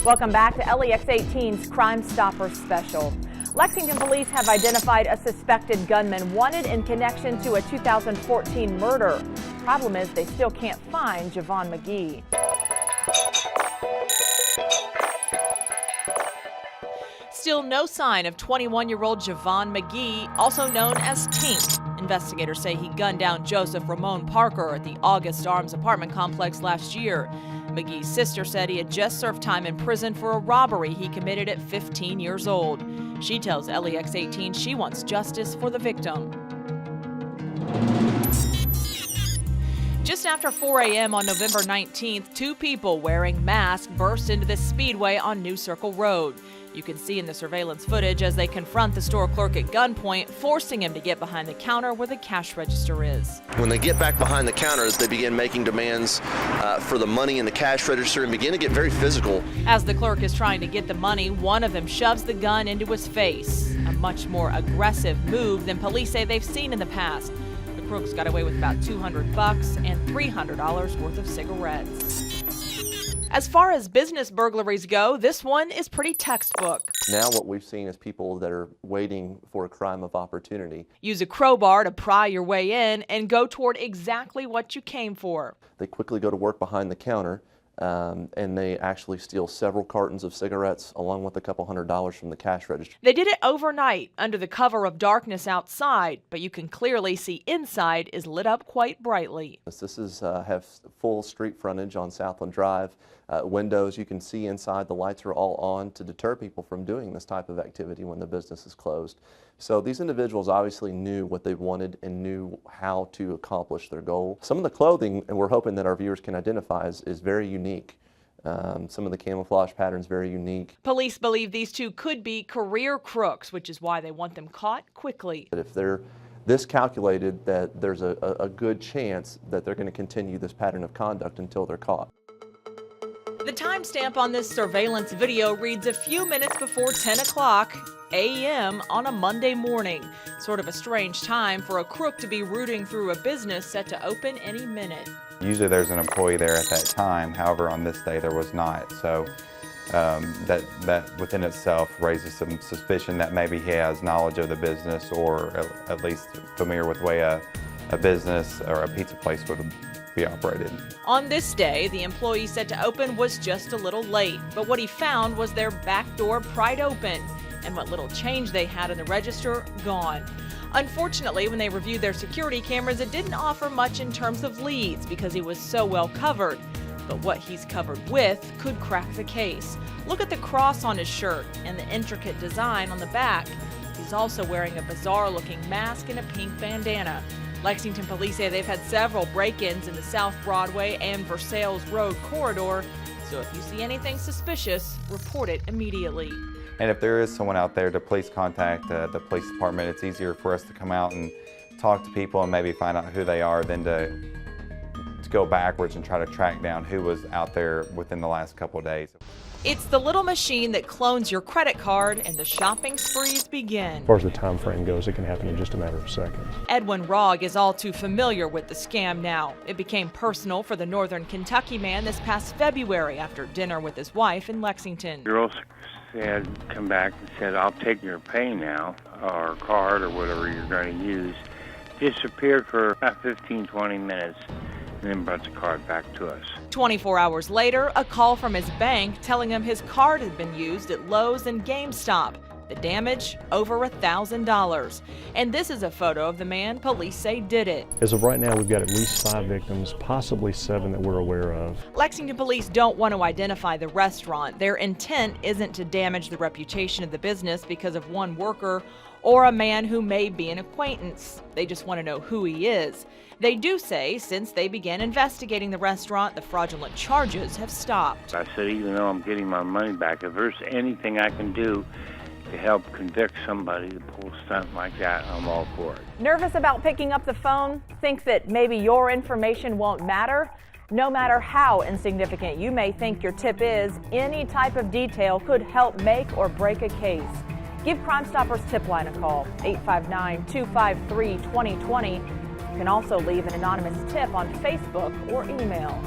Welcome back to LEX 18's Crime Stopper Special. Lexington police have identified a suspected gunman wanted in connection to a 2014 murder. Problem is they still can't find Javon McGee. Still no sign of 21-year-old Javon McGee, also known as Tink. Investigators say he gunned down Joseph Ramon Parker at the August Arms apartment complex last year. McGee's sister said he had just served time in prison for a robbery he committed at 15 years old. She tells LEX 18 she wants justice for the victim. Just after 4 a.m. on November 19th, two people wearing masks burst into the speedway on New Circle Road. You can see in the surveillance footage as they confront the store clerk at gunpoint, forcing him to get behind the counter where the cash register is. When they get back behind the counters, they begin making demands for the money in the cash register and begin to get very physical. As the clerk is trying to get the money, one of them shoves the gun into his face. A much more aggressive move than police say they've seen in the past. The crooks got away with about $200 and $300 worth of cigarettes. As far as business burglaries go, this one is pretty textbook. Now what we've seen is people that are waiting for a crime of opportunity. Use a crowbar to pry your way in and go toward exactly what you came for. They quickly go to work behind the counter and they actually steal several cartons of cigarettes along with a couple $100 from the cash register. They did it overnight under the cover of darkness outside, but you can clearly see inside is lit up quite brightly. This is have full street frontage on Southland Drive. Windows, you can see inside, the lights are all on to deter people from doing this type of activity when the business is closed. So these individuals obviously knew what they wanted and knew how to accomplish their goal. Some of the clothing, and we're hoping that our viewers can identify, is very unique. Some of the camouflage patterns very unique. Police believe these two could be career crooks, which is why they want them caught quickly. But if they're this calculated, that there's a good chance that they're going to continue this pattern of conduct until they're caught. The timestamp on this surveillance video reads a few minutes before 10 o'clock a.m. on a Monday morning. Sort of a strange time for a crook to be rooting through a business set to open any minute. Usually there's an employee there at that time. However, on this day there was not. So that within itself raises some suspicion that maybe he has knowledge of the business, or at least familiar with the way a business or a pizza place would be operated. On this day, the employee set to open was just a little late, but what he found was their back door pried open, and what little change they had in the register gone. Unfortunately, when they reviewed their security cameras, it didn't offer much in terms of leads because he was so well covered. But what he's covered with could crack the case. Look at the cross on his shirt and the intricate design on the back. He's also wearing a bizarre-looking mask and a pink bandana. Lexington police say they've had several break-ins in the South Broadway and Versailles Road corridor, so if you see anything suspicious, report it immediately. And if there is someone out there, to please contact the police department. It's easier for us to come out and talk to people and maybe find out who they are than to go backwards and try to track down who was out there within the last couple of days. It's the little machine that clones your credit card and the shopping sprees begin. As far as the time frame goes, it can happen in just a matter of seconds. Edwin Rogg is all too familiar with the scam now. It became personal for the Northern Kentucky man this past February after dinner with his wife in Lexington. The girl said, come back and said, I'll take your pay now, or card, or whatever you're going to use. Disappeared for about 15-20 minutes. And then brought the card back to us. 24 hours later, a call from his bank telling him his card had been used at Lowe's and GameStop. The damage, over $1,000. And this is a photo of the man police say did it. As of right now, we've got at least 5 victims, possibly 7 that we're aware of. Lexington police don't want to identify the restaurant. Their intent isn't to damage the reputation of the business because of one worker or a man who may be an acquaintance. They just want to know who he is. They do say since they began investigating the restaurant, the fraudulent charges have stopped. I said, even though I'm getting my money back, if there's anything I can do to help convict somebody to pull a stunt like that, I'm all for it. Nervous about picking up the phone? Think that maybe your information won't matter? No matter how insignificant you may think your tip is, any type of detail could help make or break a case. Give Crime Stoppers Tip Line a call, 859-253-2020. can also leave an anonymous tip on Facebook or email.